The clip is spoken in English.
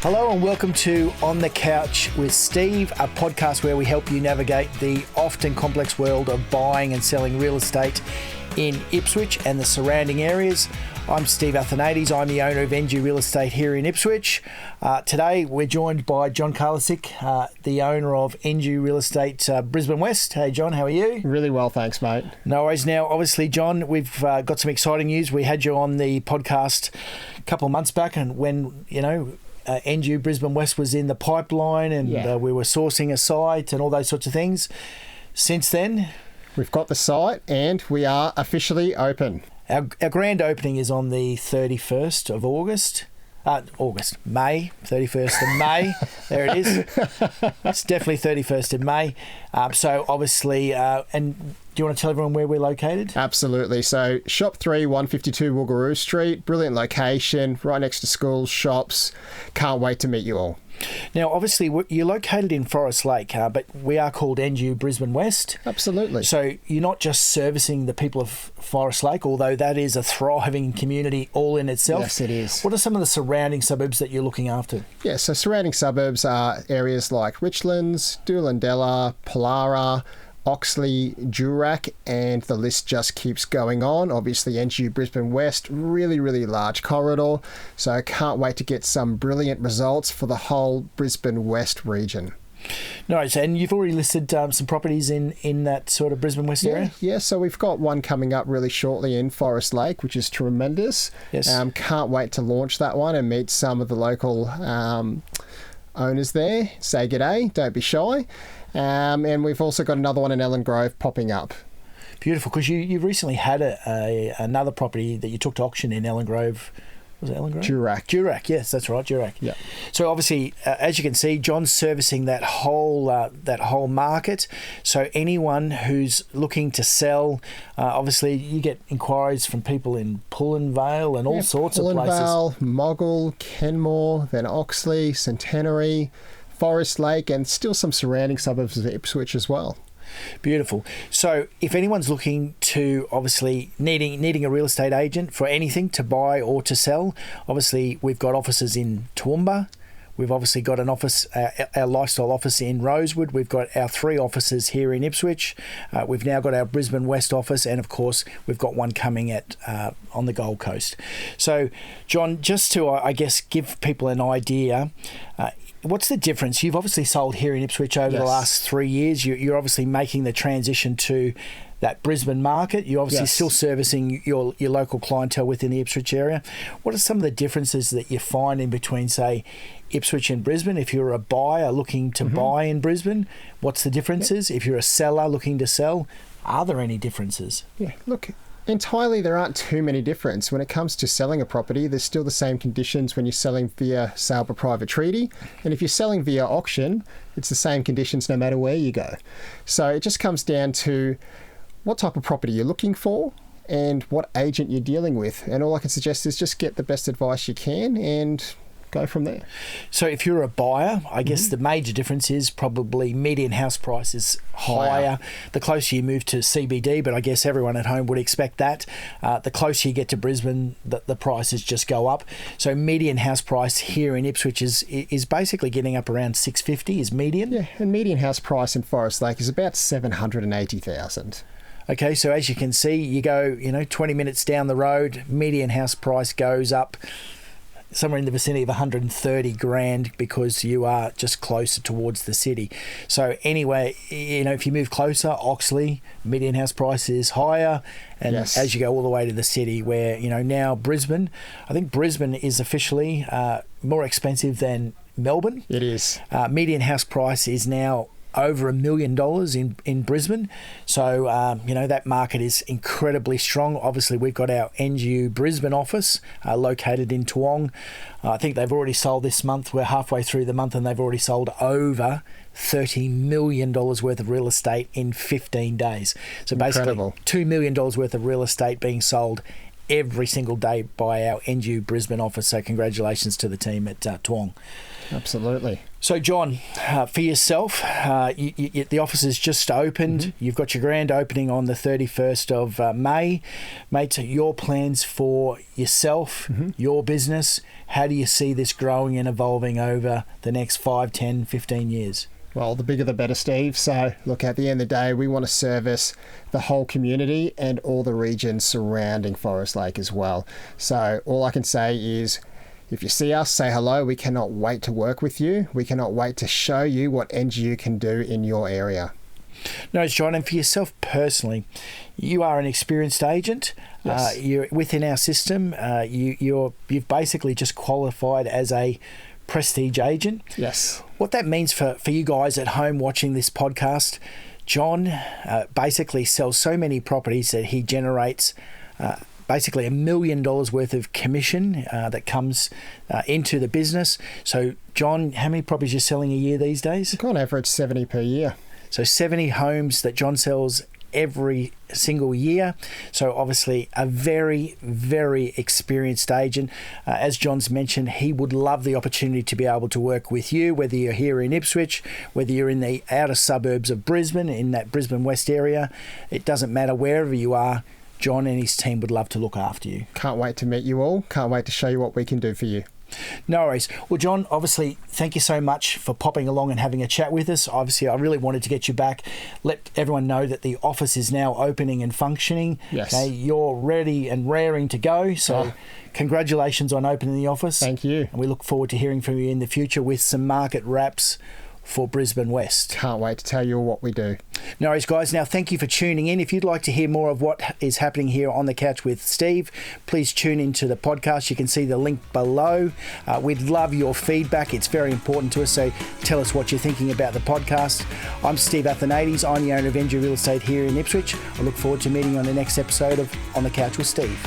Hello and welcome to On the Couch with Steve, a podcast where we help you navigate the often complex world of buying and selling real estate in Ipswich and the surrounding areas. I'm Steve Athanates. I'm the owner of NGU Real Estate here in Ipswich. Today we're joined by John Karlecik, the owner of NGU Real Estate Brisbane West. Hey John, how are you? Really well, thanks mate. No worries. Now obviously John, we've got some exciting news. We had you on the podcast a couple of months back, and when NGU Brisbane West was in the pipeline and we were sourcing a site and all those sorts of things. Since then, we've got the site and we are officially open. Our grand opening is on the 31st of May, 31st of May. There it is. It's definitely 31st of May. So obviously, and do you want to tell everyone where we're located? Absolutely. So Shop 3, 152 Woogaroo Street. Brilliant location, right next to schools, shops. Can't wait to meet you all. Now, obviously, you're located in Forest Lake, but we are called NGU Brisbane West. Absolutely. So you're not just servicing the people of Forest Lake, although that is a thriving community all in itself. Yes, it is. What are some of the surrounding suburbs that you're looking after? Yeah, so surrounding suburbs are areas like Richlands, Doolandella, Pollara, Oxley, Durack, and the list just keeps going on. Obviously, NGU Brisbane West, really, really large corridor. So I can't wait to get some brilliant results for the whole Brisbane West region. Nice. And you've already listed some properties in that sort of Brisbane West area? Yeah, so we've got one coming up really shortly in Forest Lake, which is tremendous. Yes. Can't wait to launch that one and meet some of the local owners there. Say g'day, don't be shy. And we've also got another one in Ellen Grove popping up. Beautiful, because you recently had another property that you took to auction in Ellen Grove. Was it Ellen Grove? Durack, yes, that's right, Durack. Yeah. So obviously, as you can see, John's servicing that whole market. So anyone who's looking to sell, obviously you get inquiries from people in Pullen Vale and all sorts of places. Vale, Moggle, Kenmore, then Oxley, Centenary, Forest Lake, and still some surrounding suburbs of Ipswich as well. Beautiful. So if anyone's looking to, obviously needing a real estate agent for anything to buy or to sell, obviously we've got offices in Toowoomba. We've obviously got an office, our lifestyle office in Rosewood. We've got our 3 offices here in Ipswich. We've now got our Brisbane West office, and of course we've got one coming on the Gold Coast. So John, just to I guess give people an idea, what's the difference? You've obviously sold here in Ipswich over the last 3 years. You're obviously making the transition to that Brisbane market. You're obviously still servicing your local clientele within the Ipswich area. What are some of the differences that you find in between, say, Ipswich and Brisbane? If you're a buyer looking to buy in Brisbane, what's the differences? If you're a seller looking to sell, are there any differences? Yeah, look, entirely there aren't too many differences. When it comes to selling a property, there's still the same conditions when you're selling via sale by private treaty. And if you're selling via auction, it's the same conditions no matter where you go. So it just comes down to what type of property you're looking for and what agent you're dealing with. And all I can suggest is just get the best advice you can and go from there. So if you're a buyer, I guess the major difference is probably median house price is higher the closer you move to CBD, but I guess everyone at home would expect that. The closer you get to Brisbane, the prices just go up. So median house price here in Ipswich is basically getting up around 650 is median. Yeah, and median house price in Forest Lake is about 780,000. Okay, so as you can see, you go 20 minutes down the road, median house price goes up somewhere in the vicinity of 130 grand because you are just closer towards the city. So anyway, if you move closer, Oxley, median house price is higher. And as you go all the way to the city where, now Brisbane, I think Brisbane is officially more expensive than Melbourne. It is. Median house price is now over $1 million in Brisbane. So, that market is incredibly strong. Obviously, we've got our NGU Brisbane office located in Toowong. I think they've already sold this month. We're halfway through the month and they've already sold over $30 million worth of real estate in 15 days. So basically Incredible. $2 million worth of real estate being sold every single day by our NGU Brisbane office. So congratulations to the team at Tuong. Absolutely. So, John, for yourself, the office has just opened. Mm-hmm. You've got your grand opening on the 31st of May. Mate, your plans for yourself, your business, how do you see this growing and evolving over the next 5, 10, 15 years? Well, the bigger the better, Steve. So, look, at the end of the day, we want to service the whole community and all the regions surrounding Forest Lake as well. So, all I can say is, if you see us, say hello. We cannot wait to work with you. We cannot wait to show you what NGU can do in your area. No, John, and for yourself personally, you are an experienced agent. Yes. You're within our system. You've basically just qualified as a prestige agent. Yes. What that means for you guys at home watching this podcast, John basically sells so many properties that he generates basically $1 million worth of commission that comes into the business. So, John, how many properties are you selling a year these days? On average, 70 per year. So 70 homes that John sells every single year. So obviously a very, very experienced agent. As John's mentioned, he would love the opportunity to be able to work with you, whether you're here in Ipswich, whether you're in the outer suburbs of Brisbane, in that Brisbane West area. It doesn't matter wherever you are. John and his team would love to look after you. Can't wait to meet you all. Can't wait to show you what we can do for you. No worries. Well, John, obviously, thank you so much for popping along and having a chat with us. Obviously, I really wanted to get you back, let everyone know that the office is now opening and functioning. Yes. Okay, you're ready and raring to go. So congratulations on opening the office. Thank you. And we look forward to hearing from you in the future with some market wraps for Brisbane West. Can't wait to tell you what we do. No worries, guys. Now, thank you for tuning in. If you'd like to hear more of what is happening here on The Couch with Steve, please tune into the podcast. You can see the link below. We'd love your feedback. It's very important to us, so tell us what you're thinking about the podcast. I'm Steve Athanates. I'm the owner of NGU Real Estate here in Ipswich. I look forward to meeting you on the next episode of On The Couch with Steve.